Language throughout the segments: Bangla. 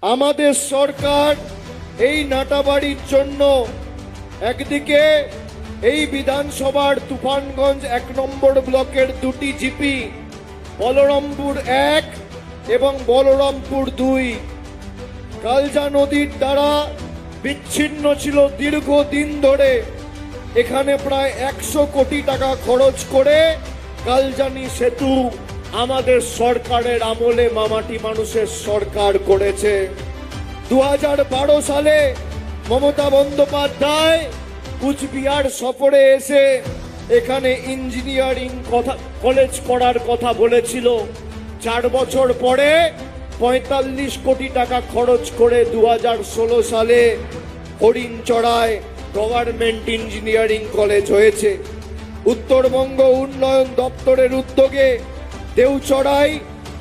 আমাদের সরকার এই নাটাবাড়ির জন্য একদিকে এই বিধানসভার তুফানগঞ্জ ১ নম্বর ব্লকের দুটি জিপি বলরামপুর ১ এবং বলরামপুর ২ কালজা নদীর দ্বারা বিচ্ছিন্ন ছিল দীর্ঘদিন ধরে। এখানে প্রায় ১০০ কোটি টাকা খরচ করে কালজানি সেতু আমাদের সরকারের আমলে মামাটি মানুষের সরকার করেছে। ২০১২ সালে মমতা বন্দ্যোপাধ্যায় কুচবিহার সফরে এসে এখানে ইঞ্জিনিয়ারিং কলেজ করার কথা বলেছিল। ৪ বছর পরে ৪৫ কোটি টাকা খরচ করে ২০১৬ সালে হরিণচড়ায় গভর্নমেন্ট ইঞ্জিনিয়ারিং কলেজ হয়েছে। উত্তরবঙ্গ উন্নয়ন দপ্তরের উদ্যোগে দেউচড়াই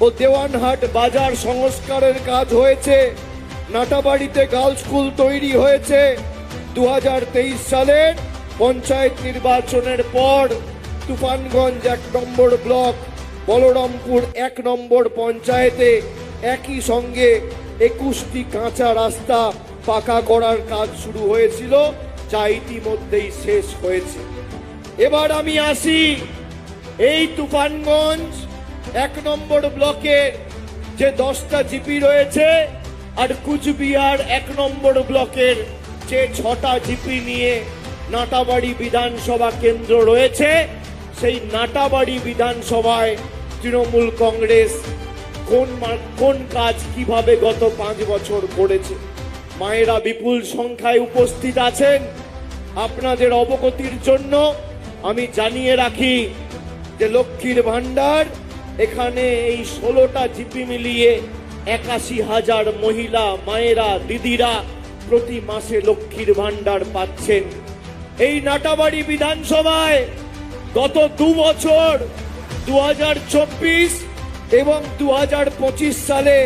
ও দেওয়ানহাট বাজার সংস্কারের কাজ হয়েছে। নাটাবাড়িতে গার্লস স্কুল তৈরি হয়েছে। ২০২৩ সালের পঞ্চায়েত নির্বাচনের পর তুফানগঞ্জ ১ নম্বর ব্লক বলরামপুর ১ নম্বর পঞ্চায়েতে একই সঙ্গে ২১টি কাঁচা রাস্তা পাকা করার কাজ শুরু হয়েছিল, যা ইতিমধ্যেই শেষ হয়েছে। এবার আমি আসি এই তুফানগঞ্জ ১ নম্বর ব্লকের যে 10টা জিপি রয়েছে আর কুচবিহার ১ নম্বর ব্লকের যে ৬টা জিপি নিয়ে নাটাবাড়ি বিধানসভা কেন্দ্র রয়েছে। সেই নাটাবাড়ি বিধানসভায় তৃণমূল কংগ্রেস কোন কাজ কিভাবে গত 5 বছর করেছে। মায়েরা বিপুল সংখ্যায় উপস্থিত আছেন। আপনাদের অবগতির জন্য আমি জানিয়ে রাখি যে লক্ষ্মীর ভান্ডার এখানে এই 16টা জিপি মিলিয়ে ৮১,০০০ মহিলা মায়েরা দিদিরা প্রতি মাসে লক্ষ্মীর ভান্ডার পাচ্ছেন। এই নাটাবাড়ি বিধানসভায় গত ২ বছর ২০২৪ এবং ২০২৫ সালে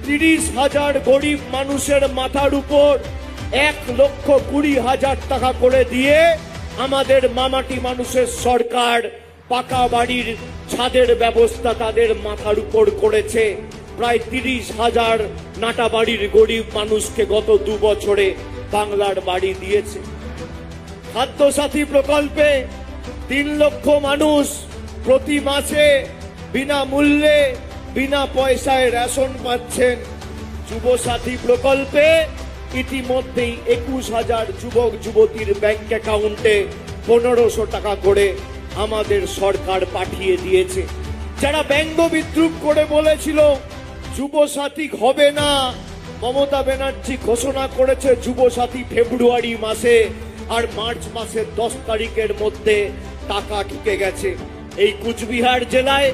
৩০,০০০ গরিব মানুষের মাথার উপর ১,২০,০০০ টাকা করে দিয়ে আমাদের মামাটি মানুষের সরকার পাকা বাড়ির ছাদের ব্যবস্থা তাদের মাথার উপর করেছে। প্রায় ৩০,০০০ নাটাবাড়ির গরিব মানুষকে গত ২ বছরে বাংলার বাড়ি দিয়েছে। খাদ্যসাথী প্রকল্পে ৩ লক্ষ মানুষ প্রতি মাসে বিনামূল্যে বিনা পয়সায় রেশন পাচ্ছেন। যুবসাথী প্রকল্পে ইতিমধ্যেই ২১,০০০ যুবক যুবতীর ব্যাংক অ্যাকাউন্টে ১৫০০ টাকা করে আমাদের সরকার পাঠিয়ে দিয়েছে। যারা ব্যঙ্গ বিদ্রুপ করে বলেছিল যুবসাথী হবে না, মমতা ব্যানার্জি ঘোষণা করেছে যুবসাথী ফেব্রুয়ারি মাসে, আর মার্চ মাসের ১০ তারিখের মধ্যে টাকা ঢুকে গেছে। এই কুচবিহার জেলায়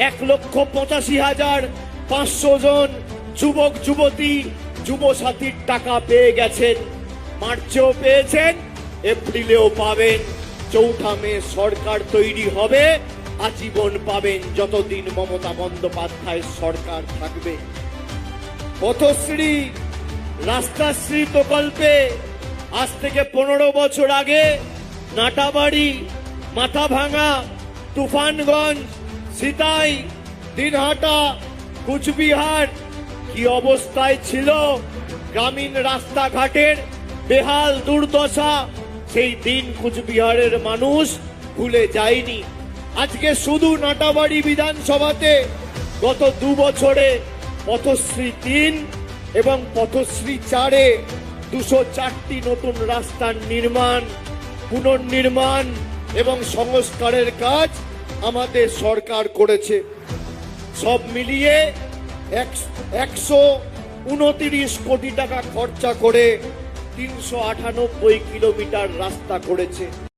১,৮৫,৫০০ জন যুবক যুবতী যুবসাথীর টাকা পেয়ে গেছেন। মার্চেও পেয়েছেন, এপ্রিলেও পাবেন। ৪ঠা মে সরকার তৈরি হবে, আজীবন পাবেন যতদিন মমতা বন্দ্যোপাধ্যায়ের সরকার থাকবে। পথশ্রী রাস্তাশ্রী প্রকল্পে আজ থেকে ১৫ বছর আগে নাটাবাড়ি, মাথাভাঙা, তুফানগঞ্জ, সিতাই, দিনহাটা, কুচবিহার কি অবস্থায় ছিল। গ্রামীণ রাস্তাঘাটের বেহাল দুর্দশা সেই দিন কুচবিহারের মানুষ ভুলে যায়নি। আজকে শুধু নাটাবাড়ি বিধানসভাতে গত ২ বছরে পথশ্রী ৩ এবং পথশ্রী ৪-এ ২০৪টি নতুন রাস্তার নির্মাণ, পুনর্নির্মাণ এবং সংস্কারের কাজ আমাদের সরকার করেছে। সব মিলিয়ে ১২৯ কোটি টাকা খরচা করে ৩৯৮ কিলোমিটার রাস্তা করেছে।